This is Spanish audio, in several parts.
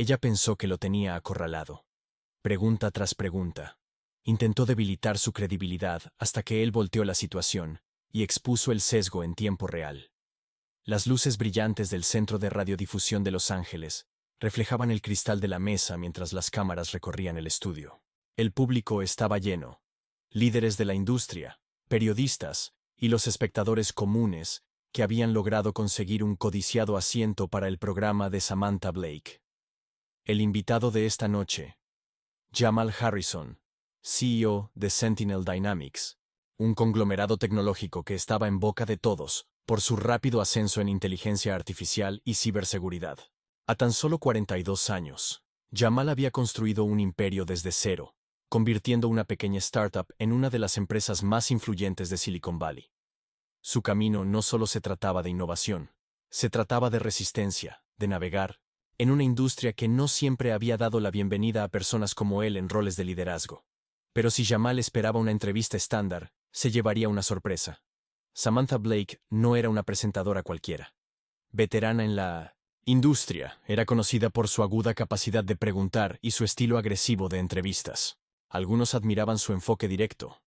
Ella pensó que lo tenía acorralado. Pregunta tras pregunta. Intentó debilitar su credibilidad hasta que él volteó la situación y expuso el sesgo en tiempo real. Las luces brillantes del Centro de Radiodifusión de Los Ángeles reflejaban el cristal de la mesa mientras las cámaras recorrían el estudio. El público estaba lleno. Líderes de la industria, periodistas y los espectadores comunes que habían logrado conseguir un codiciado asiento para el programa de Samantha Blake. El invitado de esta noche, Jamal Harrison, CEO de Sentinel Dynamics, un conglomerado tecnológico que estaba en boca de todos por su rápido ascenso en inteligencia artificial y ciberseguridad. A tan solo 42 años, Jamal había construido un imperio desde cero, convirtiendo una pequeña startup en una de las empresas más influyentes de Silicon Valley. Su camino no solo se trataba de innovación, se trataba de resistencia, de navegar, en una industria que no siempre había dado la bienvenida a personas como él en roles de liderazgo. Pero si Jamal esperaba una entrevista estándar, se llevaría una sorpresa. Samantha Blake no era una presentadora cualquiera. Veterana en la industria, era conocida por su aguda capacidad de preguntar y su estilo agresivo de entrevistas. Algunos admiraban su enfoque directo.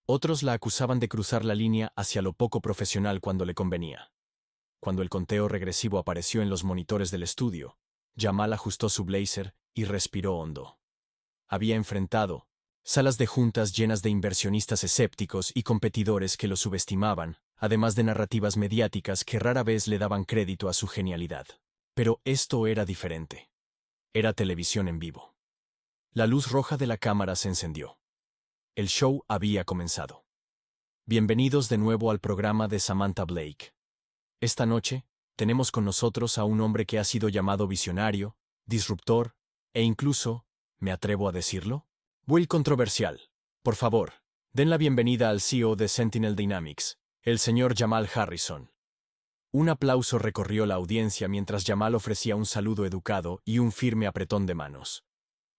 Otros la acusaban de cruzar la línea hacia lo poco profesional cuando le convenía. Cuando el conteo regresivo apareció en los monitores del estudio, Jamal ajustó su blazer y respiró hondo. Había enfrentado salas de juntas llenas de inversionistas escépticos y competidores que lo subestimaban, además de narrativas mediáticas que rara vez le daban crédito a su genialidad. Pero esto era diferente. Era televisión en vivo. La luz roja de la cámara se encendió. El show había comenzado. Bienvenidos de nuevo al programa de Samantha Blake. Esta noche, tenemos con nosotros a un hombre que ha sido llamado visionario, disruptor, e incluso, ¿me atrevo a decirlo? Will controversial. Por favor, den la bienvenida al CEO de Sentinel Dynamics, el señor Jamal Harrison. Un aplauso recorrió la audiencia mientras Jamal ofrecía un saludo educado y un firme apretón de manos.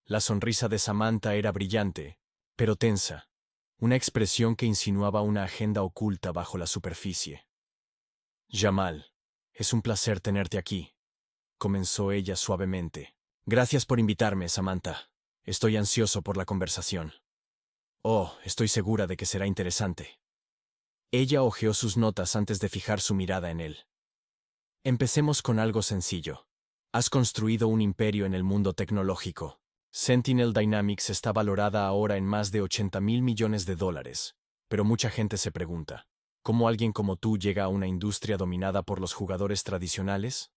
La sonrisa de Samantha era brillante, pero tensa, una expresión que insinuaba una agenda oculta bajo la superficie. Jamal, es un placer tenerte aquí, comenzó ella suavemente. Gracias por invitarme, Samantha. Estoy ansioso por la conversación. Oh, estoy segura de que será interesante. Ella hojeó sus notas antes de fijar su mirada en él. Empecemos con algo sencillo. Has construido un imperio en el mundo tecnológico. Sentinel Dynamics está valorada ahora en más de $80,000 millones, pero mucha gente se pregunta, ¿cómo alguien como tú llega a una industria dominada por los jugadores tradicionales?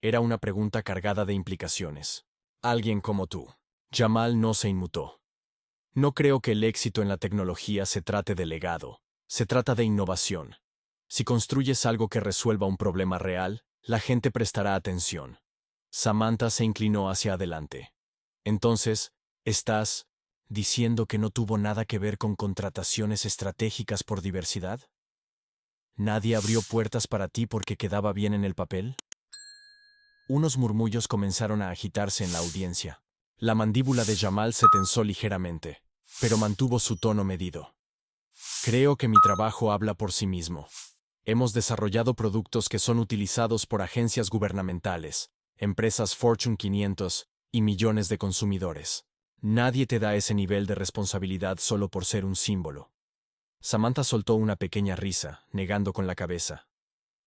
Era una pregunta cargada de implicaciones. Alguien como tú. Jamal no se inmutó. No creo que el éxito en la tecnología se trate de legado, se trata de innovación. Si construyes algo que resuelva un problema real, la gente prestará atención. Samantha se inclinó hacia adelante. Entonces, ¿estás diciendo que no tuvo nada que ver con contrataciones estratégicas por diversidad? ¿Nadie abrió puertas para ti porque quedaba bien en el papel? Unos murmullos comenzaron a agitarse en la audiencia. La mandíbula de Jamal se tensó ligeramente, pero mantuvo su tono medido. Creo que mi trabajo habla por sí mismo. Hemos desarrollado productos que son utilizados por agencias gubernamentales, empresas Fortune 500 y millones de consumidores. Nadie te da ese nivel de responsabilidad solo por ser un símbolo. Samantha soltó una pequeña risa, negando con la cabeza.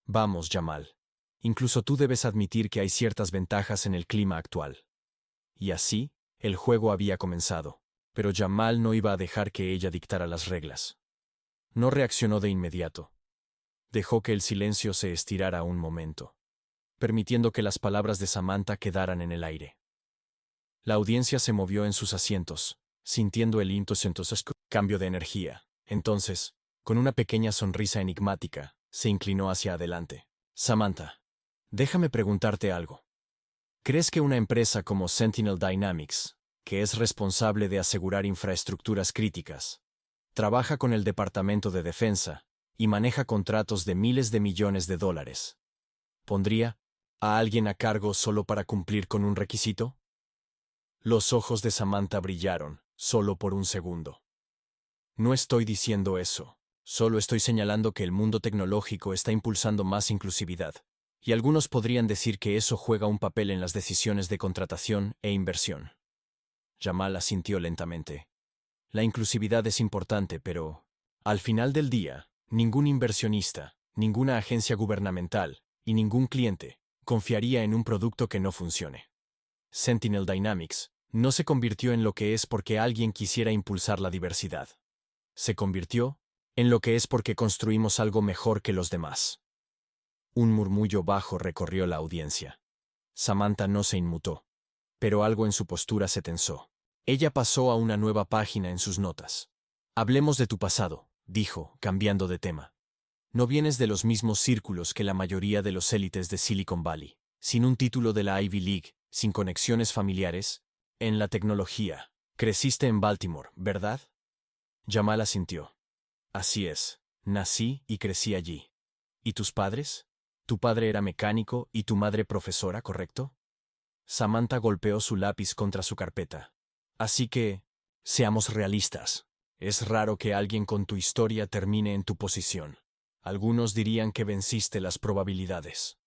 Vamos, Jamal. Incluso tú debes admitir que hay ciertas ventajas en el clima actual. Y así, el juego había comenzado, pero Jamal no iba a dejar que ella dictara las reglas. No reaccionó de inmediato. Dejó que el silencio se estirara un momento, permitiendo que las palabras de Samantha quedaran en el aire. La audiencia se movió en sus asientos, sintiendo el cambio de energía. Entonces, con una pequeña sonrisa enigmática, se inclinó hacia adelante. Samantha, déjame preguntarte algo. ¿Crees que una empresa como Sentinel Dynamics, que es responsable de asegurar infraestructuras críticas, trabaja con el Departamento de Defensa y maneja contratos de miles de millones de dólares, pondría a alguien a cargo solo para cumplir con un requisito? Los ojos de Samantha brillaron, solo por un segundo. No estoy diciendo eso, solo estoy señalando que el mundo tecnológico está impulsando más inclusividad, Y algunos podrían decir que eso juega un papel en las decisiones de contratación e inversión. Jamal asintió lentamente. La inclusividad es importante, pero, al final del día, ningún inversionista, ninguna agencia gubernamental y ningún cliente confiaría en un producto que no funcione. Sentinel Dynamics no se convirtió en lo que es porque alguien quisiera impulsar la diversidad. Se convirtió en lo que es porque construimos algo mejor que los demás. Un murmullo bajo recorrió la audiencia. Samantha no se inmutó, pero algo en su postura se tensó. Ella pasó a una nueva página en sus notas. Hablemos de tu pasado, dijo, cambiando de tema. No vienes de los mismos círculos que la mayoría de los élites de Silicon Valley, sin un título de la Ivy League, sin conexiones familiares. En la tecnología, creciste en Baltimore, ¿verdad? Jamal asintió. Así es, nací y crecí allí. ¿Y tus padres? Tu padre era mecánico y tu madre profesora, ¿correcto? Samantha golpeó su lápiz contra su carpeta. Así que, seamos realistas. Es raro que alguien con tu historia termine en tu posición. Algunos dirían que venciste las probabilidades.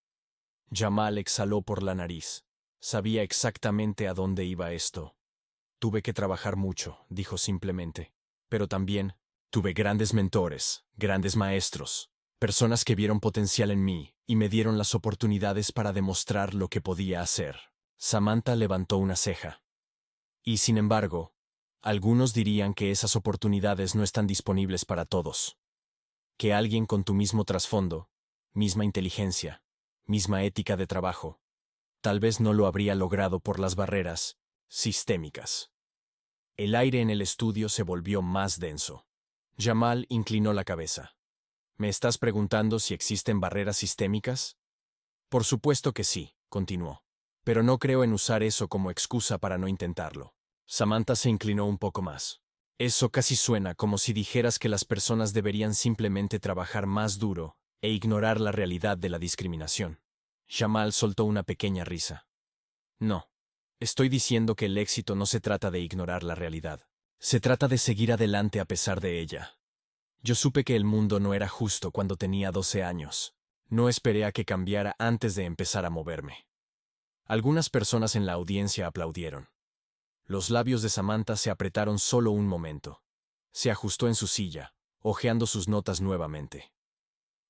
Jamal exhaló por la nariz. Sabía exactamente a dónde iba esto. Tuve que trabajar mucho, dijo simplemente. Pero también, tuve grandes mentores, grandes maestros, personas que vieron potencial en mí y me dieron las oportunidades para demostrar lo que podía hacer. Samantha levantó una ceja. Y sin embargo, algunos dirían que esas oportunidades no están disponibles para todos. Que alguien con tu mismo trasfondo, misma inteligencia, misma ética de trabajo, tal vez no lo habría logrado por las barreras sistémicas. El aire en el estudio se volvió más denso. Jamal inclinó la cabeza. ¿Me estás preguntando si existen barreras sistémicas? Por supuesto que sí, continuó. Pero no creo en usar eso como excusa para no intentarlo. Samantha se inclinó un poco más. Eso casi suena como si dijeras que las personas deberían simplemente trabajar más duro e ignorar la realidad de la discriminación. Jamal soltó una pequeña risa. No. Estoy diciendo que el éxito no se trata de ignorar la realidad. Se trata de seguir adelante a pesar de ella. Yo supe que el mundo no era justo cuando tenía 12 años. No esperé a que cambiara antes de empezar a moverme. Algunas personas en la audiencia aplaudieron. Los labios de Samantha se apretaron solo un momento. Se ajustó en su silla, hojeando sus notas nuevamente.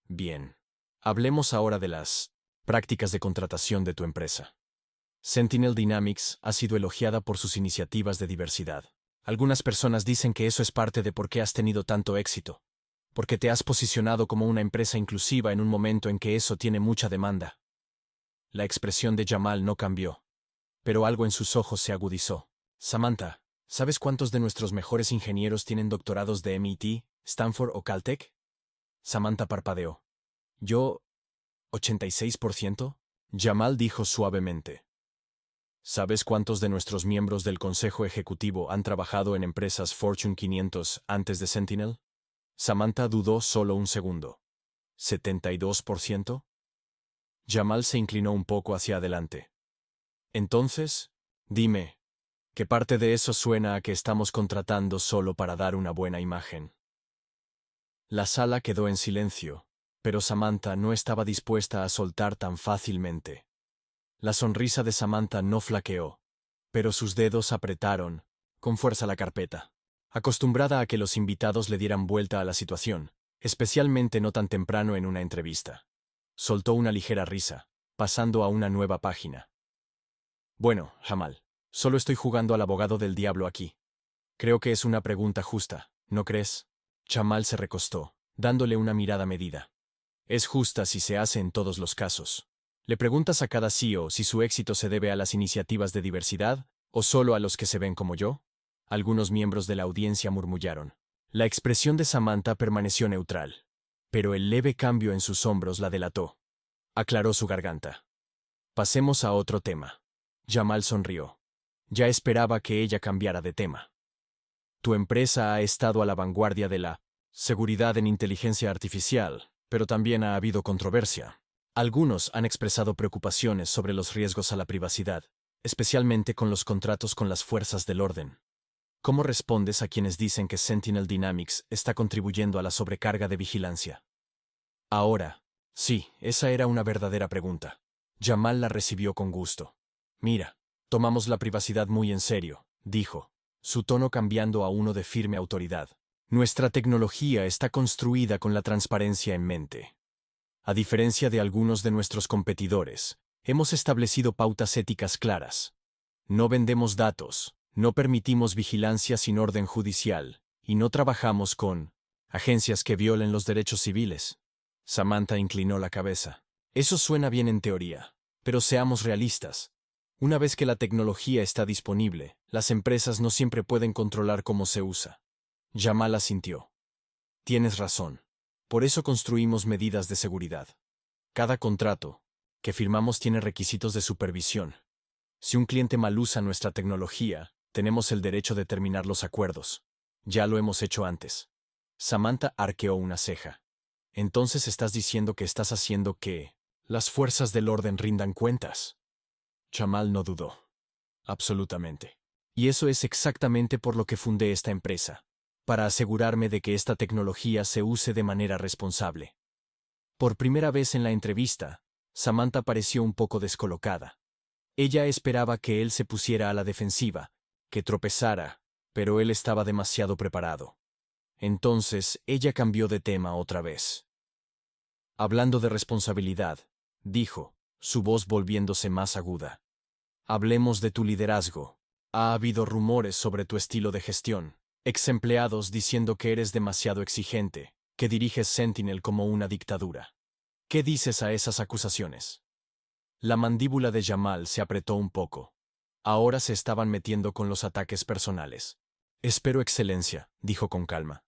Bien. Hablemos ahora de las prácticas de contratación de tu empresa. Sentinel Dynamics ha sido elogiada por sus iniciativas de diversidad. Algunas personas dicen que eso es parte de por qué has tenido tanto éxito. Porque te has posicionado como una empresa inclusiva en un momento en que eso tiene mucha demanda. La expresión de Jamal no cambió, pero algo en sus ojos se agudizó. Samantha, ¿sabes cuántos de nuestros mejores ingenieros tienen doctorados de MIT, Stanford o Caltech? Samantha parpadeó. Yo, ¿86%? Jamal dijo suavemente. ¿Sabes cuántos de nuestros miembros del Consejo Ejecutivo han trabajado en empresas Fortune 500 antes de Sentinel? Samantha dudó solo un segundo. ¿72%? Jamal se inclinó un poco hacia adelante. Entonces, dime, ¿qué parte de eso suena a que estamos contratando solo para dar una buena imagen? La sala quedó en silencio, pero Samantha no estaba dispuesta a soltar tan fácilmente. La sonrisa de Samantha no flaqueó, pero sus dedos apretaron con fuerza la carpeta. Acostumbrada a que los invitados le dieran vuelta a la situación, especialmente no tan temprano en una entrevista. Soltó una ligera risa, pasando a una nueva página. Bueno, Jamal, solo estoy jugando al abogado del diablo aquí. Creo que es una pregunta justa, ¿no crees? Jamal se recostó, dándole una mirada medida. Es justa si se hace en todos los casos. Le preguntas a cada CEO si su éxito se debe a las iniciativas de diversidad o solo a los que se ven como yo. Algunos miembros de la audiencia murmullaron. La expresión de Samantha permaneció neutral, pero el leve cambio en sus hombros la delató. Aclaró su garganta. Pasemos a otro tema. Jamal sonrió. Ya esperaba que ella cambiara de tema. Tu empresa ha estado a la vanguardia de la seguridad en inteligencia artificial, pero también ha habido controversia. Algunos han expresado preocupaciones sobre los riesgos a la privacidad, especialmente con los contratos con las fuerzas del orden. ¿Cómo respondes a quienes dicen que Sentinel Dynamics está contribuyendo a la sobrecarga de vigilancia? Ahora, Sí, esa era una verdadera pregunta. Jamal la recibió con gusto. Mira, tomamos la privacidad muy en serio, dijo, su tono cambiando a uno de firme autoridad. Nuestra tecnología está construida con la transparencia en mente. A diferencia de algunos de nuestros competidores, hemos establecido pautas éticas claras. No vendemos datos, no permitimos vigilancia sin orden judicial, y no trabajamos con agencias que violen los derechos civiles. Samantha inclinó la cabeza. Eso suena bien en teoría, pero seamos realistas. Una vez que la tecnología está disponible, las empresas no siempre pueden controlar cómo se usa. Jamal asintió. Tienes razón. Por eso construimos medidas de seguridad. Cada contrato que firmamos tiene requisitos de supervisión. Si un cliente mal usa nuestra tecnología, tenemos el derecho de terminar los acuerdos. Ya lo hemos hecho antes. Samantha arqueó una ceja. Entonces estás diciendo que estás haciendo que las fuerzas del orden rindan cuentas. Jamal no dudó. Absolutamente. Y eso es exactamente por lo que fundé esta empresa, para asegurarme de que esta tecnología se use de manera responsable. Por primera vez en la entrevista, Samantha pareció un poco descolocada. Ella esperaba que él se pusiera a la defensiva, que tropezara, pero él estaba demasiado preparado. Entonces, ella cambió de tema otra vez. Hablando de responsabilidad, dijo, su voz volviéndose más aguda. Hablemos de tu liderazgo. Ha habido rumores sobre tu estilo de gestión, ex empleados diciendo que eres demasiado exigente, que diriges Sentinel como una dictadura. ¿Qué dices a esas acusaciones? La mandíbula de Jamal se apretó un poco. Ahora se estaban metiendo con los ataques personales. Espero excelencia, dijo con calma.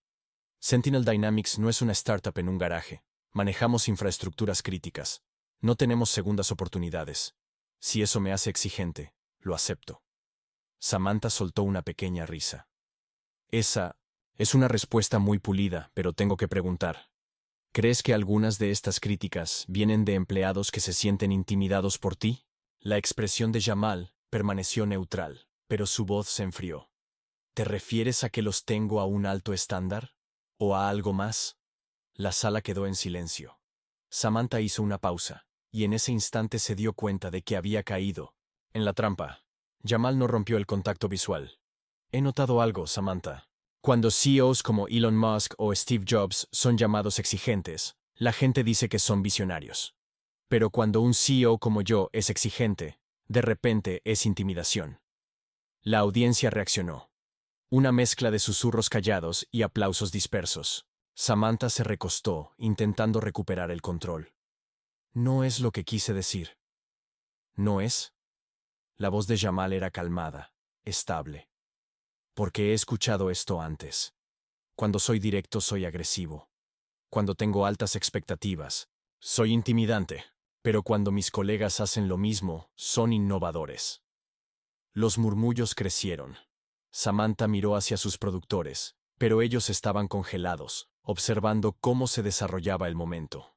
Sentinel Dynamics no es una startup en un garaje. Manejamos infraestructuras críticas. No tenemos segundas oportunidades. Si eso me hace exigente, lo acepto. Samantha soltó una pequeña risa. Esa es una respuesta muy pulida, pero tengo que preguntar. ¿Crees que algunas de estas críticas vienen de empleados que se sienten intimidados por ti? La expresión de Jamal permaneció neutral, pero su voz se enfrió. ¿Te refieres a que los tengo a un alto estándar? ¿O a algo más? La sala quedó en silencio. Samantha hizo una pausa, y en ese instante se dio cuenta de que había caído en la trampa. Jamal no rompió el contacto visual. He notado algo, Samantha. Cuando CEOs como Elon Musk o Steve Jobs son llamados exigentes, la gente dice que son visionarios. Pero cuando un CEO como yo es exigente, de repente es intimidación. La audiencia reaccionó. Una mezcla de susurros callados y aplausos dispersos. Samantha se recostó, intentando recuperar el control. No es lo que quise decir. ¿No es? La voz de Jamal era calmada, estable. Porque he escuchado esto antes. Cuando soy directo soy agresivo. Cuando tengo altas expectativas, soy intimidante. Pero cuando mis colegas hacen lo mismo, son innovadores. Los murmullos crecieron. Samantha miró hacia sus productores, pero ellos estaban congelados, observando cómo se desarrollaba el momento.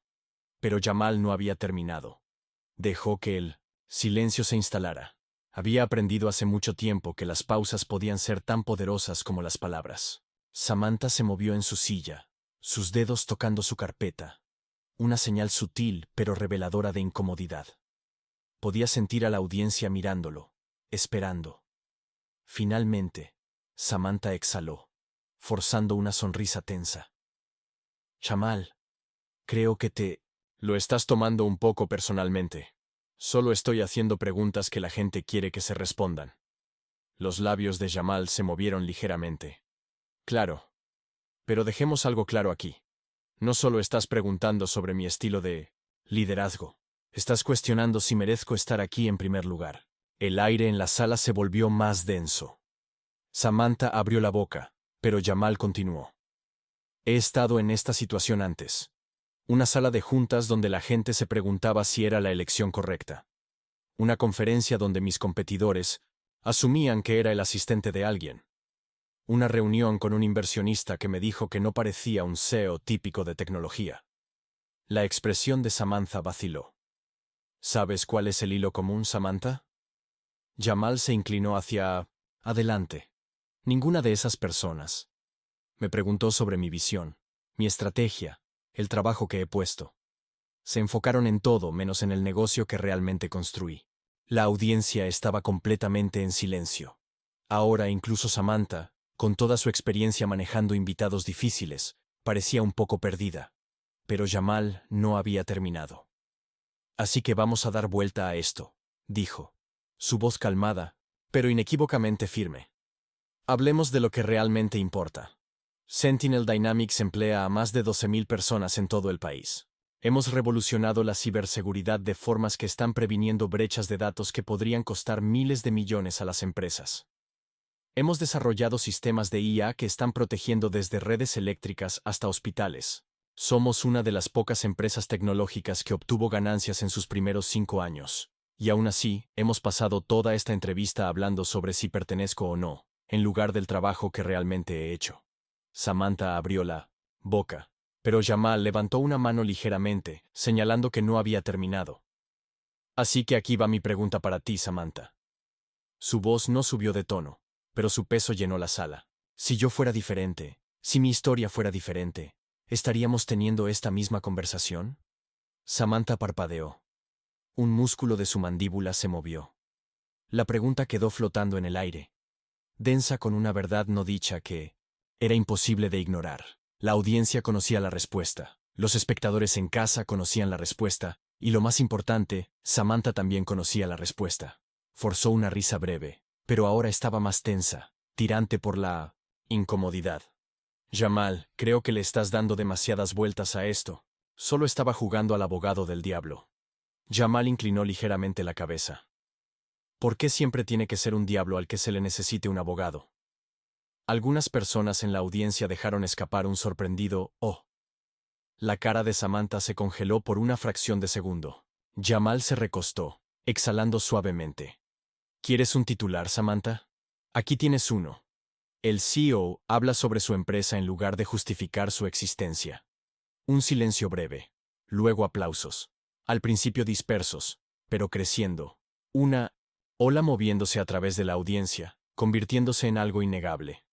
Pero Jamal no había terminado. Dejó que el silencio se instalara. Había aprendido hace mucho tiempo que las pausas podían ser tan poderosas como las palabras. Samantha se movió en su silla, sus dedos tocando su carpeta. Una señal sutil pero reveladora de incomodidad. Podía sentir a la audiencia mirándolo, esperando. Finalmente, Samantha exhaló, forzando una sonrisa tensa. Jamal, creo que lo estás tomando un poco personalmente. Solo estoy haciendo preguntas que la gente quiere que se respondan. Los labios de Jamal se movieron ligeramente. Claro. Pero dejemos algo claro aquí. No solo estás preguntando sobre mi estilo de liderazgo. Estás cuestionando si merezco estar aquí en primer lugar. El aire en la sala se volvió más denso. Samantha abrió la boca, pero Jamal continuó. He estado en esta situación antes. Una sala de juntas donde la gente se preguntaba si era la elección correcta. Una conferencia donde mis competidores asumían que era el asistente de alguien. Una reunión con un inversionista que me dijo que no parecía un CEO típico de tecnología. La expresión de Samantha vaciló. ¿Sabes cuál es el hilo común, Samantha? Jamal se inclinó hacia adelante. Ninguna de esas personas. Me preguntó sobre mi visión, mi estrategia, el trabajo que he puesto. Se enfocaron en todo menos en el negocio que realmente construí. La audiencia estaba completamente en silencio. Ahora incluso Samantha, con toda su experiencia manejando invitados difíciles, parecía un poco perdida. Pero Jamal no había terminado. Así que vamos a dar vuelta a esto, dijo. Su voz calmada, pero inequívocamente firme. Hablemos de lo que realmente importa. Sentinel Dynamics emplea a más de 12.000 personas en todo el país. Hemos revolucionado la ciberseguridad de formas que están previniendo brechas de datos que podrían costar miles de millones a las empresas. Hemos desarrollado sistemas de IA que están protegiendo desde redes eléctricas hasta hospitales. Somos una de las pocas empresas tecnológicas que obtuvo ganancias en sus primeros 5 años. Y aún así, hemos pasado toda esta entrevista hablando sobre si pertenezco o no, en lugar del trabajo que realmente he hecho. Samantha abrió la boca, pero Jamal levantó una mano ligeramente, señalando que no había terminado. Así que aquí va mi pregunta para ti, Samantha. Su voz no subió de tono, pero su peso llenó la sala. Si yo fuera diferente, si mi historia fuera diferente, ¿estaríamos teniendo esta misma conversación? Samantha parpadeó. Un músculo de su mandíbula se movió. La pregunta quedó flotando en el aire, densa con una verdad no dicha que era imposible de ignorar. La audiencia conocía la respuesta, los espectadores en casa conocían la respuesta, y lo más importante, Samantha también conocía la respuesta. Forzó una risa breve, pero ahora estaba más tensa, tirante por la incomodidad. Jamal, creo que le estás dando demasiadas vueltas a esto. Solo estaba jugando al abogado del diablo. Jamal inclinó ligeramente la cabeza. ¿Por qué siempre tiene que ser un diablo al que se le necesite un abogado? Algunas personas en la audiencia dejaron escapar un sorprendido «oh». La cara de Samantha se congeló por una fracción de segundo. Jamal se recostó, exhalando suavemente. ¿Quieres un titular, Samantha? Aquí tienes uno. El CEO habla sobre su empresa en lugar de justificar su existencia. Un silencio breve. Luego aplausos. Al principio dispersos, pero creciendo. Una ola moviéndose a través de la audiencia, convirtiéndose en algo innegable.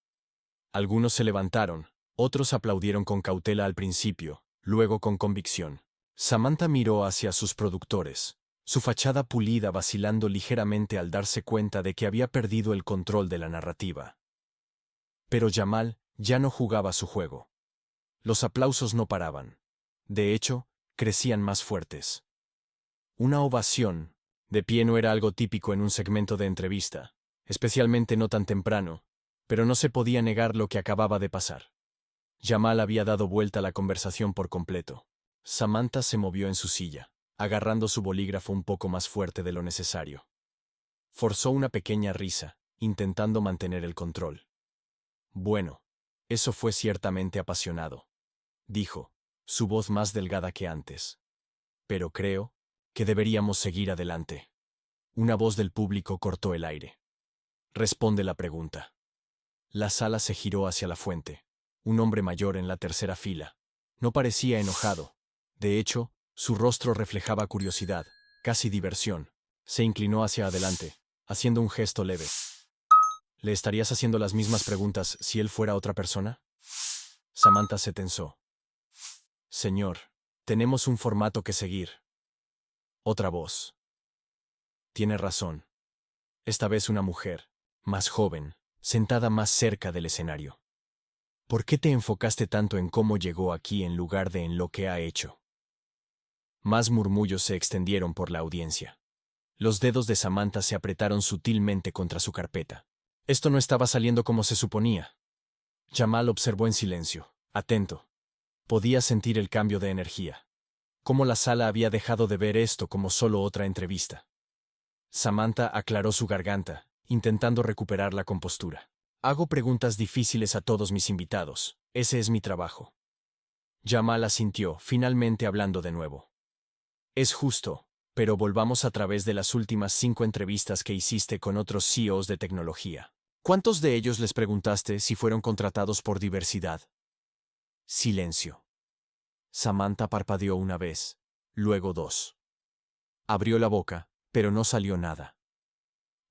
Algunos se levantaron, otros aplaudieron con cautela al principio, luego con convicción. Samantha miró hacia sus productores, su fachada pulida vacilando ligeramente al darse cuenta de que había perdido el control de la narrativa. Pero Jamal ya no jugaba su juego. Los aplausos no paraban. De hecho, crecían más fuertes. Una ovación, de pie, no era algo típico en un segmento de entrevista, especialmente no tan temprano, pero no se podía negar lo que acababa de pasar. Jamal había dado vuelta a la conversación por completo. Samantha se movió en su silla, agarrando su bolígrafo un poco más fuerte de lo necesario. Forzó una pequeña risa, intentando mantener el control. Bueno, eso fue ciertamente apasionado, dijo, su voz más delgada que antes. Pero creo que deberíamos seguir adelante. Una voz del público cortó el aire. Responde la pregunta. La sala se giró hacia la fuente. Un hombre mayor en la tercera fila. No parecía enojado. De hecho, su rostro reflejaba curiosidad, casi diversión. Se inclinó hacia adelante, haciendo un gesto leve. ¿Le estarías haciendo las mismas preguntas si él fuera otra persona? Samantha se tensó. Señor, tenemos un formato que seguir. Otra voz. Tiene razón. Esta vez una mujer, más joven, sentada más cerca del escenario. ¿Por qué te enfocaste tanto en cómo llegó aquí en lugar de en lo que ha hecho? Más murmullos se extendieron por la audiencia. Los dedos de Samantha se apretaron sutilmente contra su carpeta. Esto no estaba saliendo como se suponía. Jamal observó en silencio, atento. Podía sentir el cambio de energía. Cómo la sala había dejado de ver esto como solo otra entrevista. Samantha aclaró su garganta, intentando recuperar la compostura. Hago preguntas difíciles a todos mis invitados. Ese es mi trabajo. Jamal asintió, finalmente hablando de nuevo. Es justo, pero volvamos a través de las últimas 5 entrevistas que hiciste con otros CEOs de tecnología. ¿Cuántos de ellos les preguntaste si fueron contratados por diversidad? Silencio. Samantha parpadeó una vez, luego 2. Abrió la boca, pero no salió nada.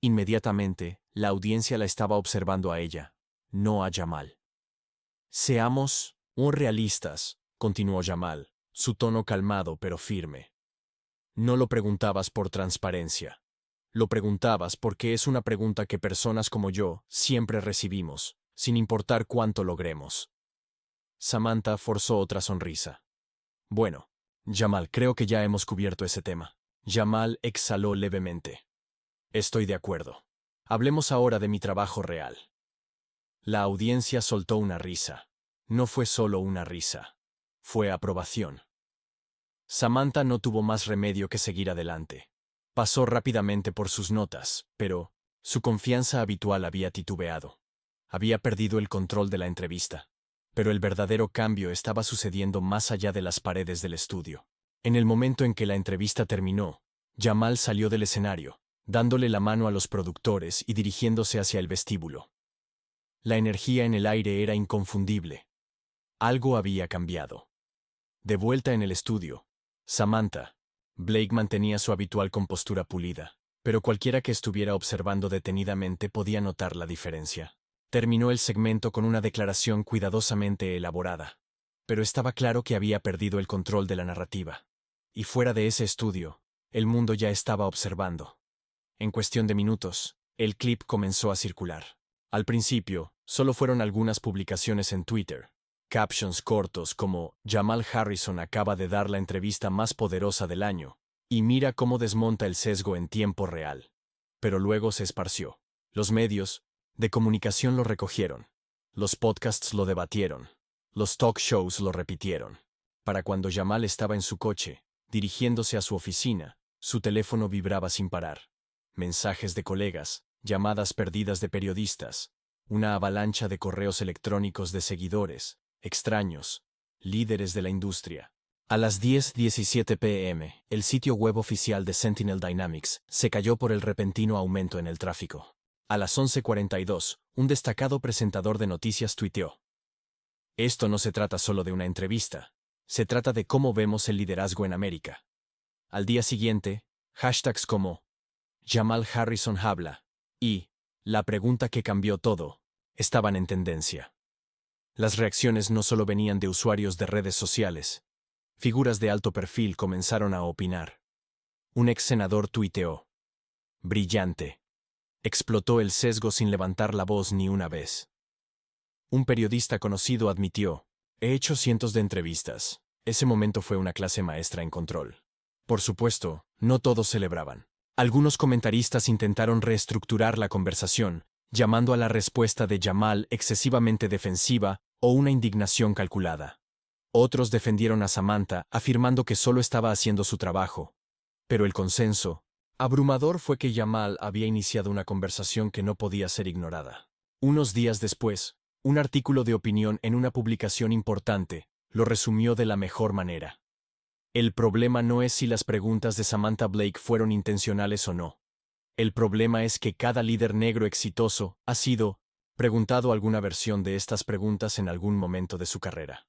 Inmediatamente, la audiencia la estaba observando a ella, no a Jamal. Seamos realistas, continuó Jamal. su tono calmado pero firme. No lo preguntabas por transparencia. Lo preguntabas porque es una pregunta que personas como yo siempre recibimos, sin importar cuánto logremos. Samantha forzó otra sonrisa. Bueno, Jamal, creo que ya hemos cubierto ese tema. Jamal exhaló levemente. Estoy de acuerdo. Hablemos ahora de mi trabajo real. La audiencia soltó una risa. No fue solo una risa. Fue aprobación. Samantha no tuvo más remedio que seguir adelante. Pasó rápidamente por sus notas, pero su confianza habitual había titubeado. Había perdido el control de la entrevista. Pero el verdadero cambio estaba sucediendo más allá de las paredes del estudio. En el momento en que la entrevista terminó, Jamal salió del escenario, dándole la mano a los productores y dirigiéndose hacia el vestíbulo. La energía en el aire era inconfundible. Algo había cambiado. De vuelta en el estudio, Samantha, Blake mantenía su habitual compostura pulida, pero cualquiera que estuviera observando detenidamente podía notar la diferencia. Terminó el segmento con una declaración cuidadosamente elaborada, pero estaba claro que había perdido el control de la narrativa. Y fuera de ese estudio, el mundo ya estaba observando. En cuestión de minutos, el clip comenzó a circular. Al principio, solo fueron algunas publicaciones en Twitter. Captions cortos como Jamal Harrison acaba de dar la entrevista más poderosa del año, y mira cómo desmonta el sesgo en tiempo real. Pero luego se esparció. Los medios de comunicación lo recogieron. Los podcasts lo debatieron. Los talk shows lo repitieron. Para cuando Jamal estaba en su coche, dirigiéndose a su oficina, su teléfono vibraba sin parar. Mensajes de colegas, llamadas perdidas de periodistas, una avalancha de correos electrónicos de seguidores, extraños, líderes de la industria. A las 10:17 p.m., el sitio web oficial de Sentinel Dynamics se cayó por el repentino aumento en el tráfico. A las 11:42, un destacado presentador de noticias tuiteó: "Esto no se trata solo de una entrevista, se trata de cómo vemos el liderazgo en América". Al día siguiente, hashtags como Jamal Harrison habla y la pregunta que cambió todo estaban en tendencia. Las reacciones no solo venían de usuarios de redes sociales. Figuras de alto perfil comenzaron a opinar. Un ex senador tuiteó: "Brillante. Explotó el sesgo sin levantar la voz ni una vez". Un periodista conocido admitió: "He hecho cientos de entrevistas. Ese momento fue una clase maestra en control". Por supuesto, no todos celebraban. Algunos comentaristas intentaron reestructurar la conversación, llamando a la respuesta de Jamal excesivamente defensiva o una indignación calculada. Otros defendieron a Samantha, afirmando que solo estaba haciendo su trabajo. Pero el consenso abrumador fue que Jamal había iniciado una conversación que no podía ser ignorada. Unos días después, un artículo de opinión en una publicación importante lo resumió de la mejor manera. El problema no es si las preguntas de Samantha Blake fueron intencionales o no. El problema es que cada líder negro exitoso ha sido preguntado alguna versión de estas preguntas en algún momento de su carrera.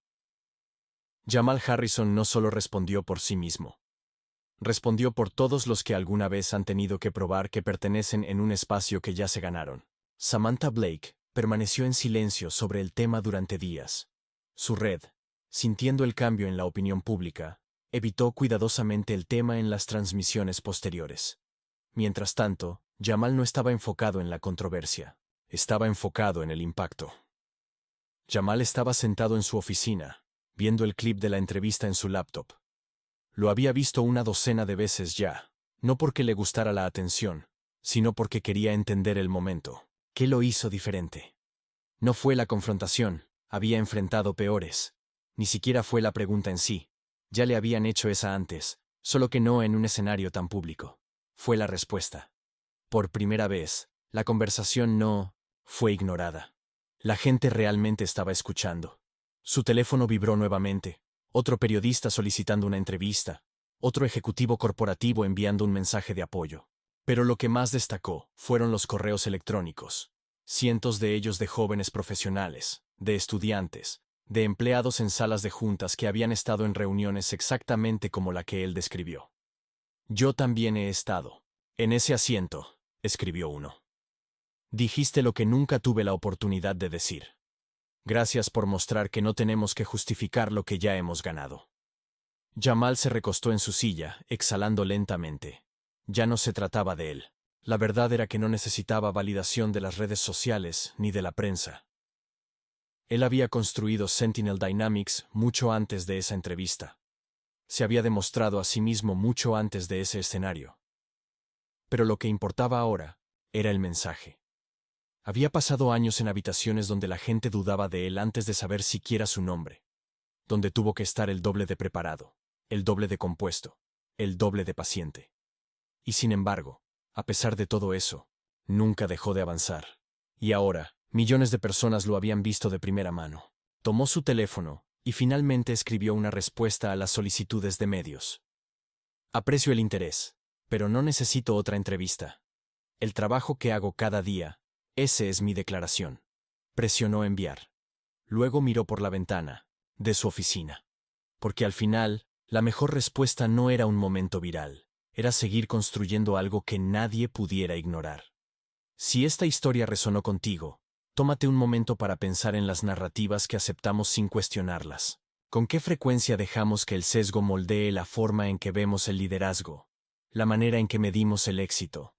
Jamal Harrison no solo respondió por sí mismo. Respondió por todos los que alguna vez han tenido que probar que pertenecen en un espacio que ya se ganaron. Samantha Blake permaneció en silencio sobre el tema durante días. Su red, sintiendo el cambio en la opinión pública, evitó cuidadosamente el tema en las transmisiones posteriores. Mientras tanto, Jamal no estaba enfocado en la controversia, estaba enfocado en el impacto. Jamal estaba sentado en su oficina, viendo el clip de la entrevista en su laptop. Lo había visto una docena de veces ya, no porque le gustara la atención, sino porque quería entender el momento. ¿Qué lo hizo diferente? No fue la confrontación, había enfrentado peores. Ni siquiera fue la pregunta en sí. Ya le habían hecho esa antes, solo que no en un escenario tan público. Fue la respuesta. Por primera vez, la conversación no fue ignorada. La gente realmente estaba escuchando. Su teléfono vibró nuevamente. Otro periodista solicitando una entrevista. Otro ejecutivo corporativo enviando un mensaje de apoyo. Pero lo que más destacó fueron los correos electrónicos. Cientos de ellos de jóvenes profesionales, de estudiantes, de empleados en salas de juntas que habían estado en reuniones exactamente como la que él describió. "Yo también he estado en ese asiento", escribió uno. "Dijiste lo que nunca tuve la oportunidad de decir. Gracias por mostrar que no tenemos que justificar lo que ya hemos ganado". Jamal se recostó en su silla, exhalando lentamente. Ya no se trataba de él. La verdad era que no necesitaba validación de las redes sociales ni de la prensa. Él había construido Sentinel Dynamics mucho antes de esa entrevista. Se había demostrado a sí mismo mucho antes de ese escenario. Pero lo que importaba ahora era el mensaje. Había pasado años en habitaciones donde la gente dudaba de él antes de saber siquiera su nombre, donde tuvo que estar el doble de preparado, el doble de compuesto, el doble de paciente. Y sin embargo, a pesar de todo eso, nunca dejó de avanzar. Y ahora, millones de personas lo habían visto de primera mano. Tomó su teléfono y finalmente escribió una respuesta a las solicitudes de medios. Aprecio el interés, pero no necesito otra entrevista. El trabajo que hago cada día, ese es mi declaración. Presionó enviar. Luego miró por la ventana de su oficina. Porque al final, la mejor respuesta no era un momento viral, era seguir construyendo algo que nadie pudiera ignorar. Si esta historia resonó contigo, tómate un momento para pensar en las narrativas que aceptamos sin cuestionarlas. ¿Con qué frecuencia dejamos que el sesgo moldee la forma en que vemos el liderazgo, la manera en que medimos el éxito?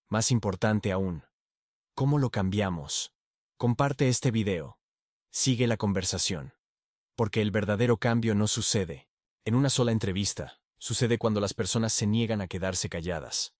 Más importante aún, ¿cómo lo cambiamos? Comparte este video. Sigue la conversación. Porque el verdadero cambio no sucede en una sola entrevista, sucede cuando las personas se niegan a quedarse calladas.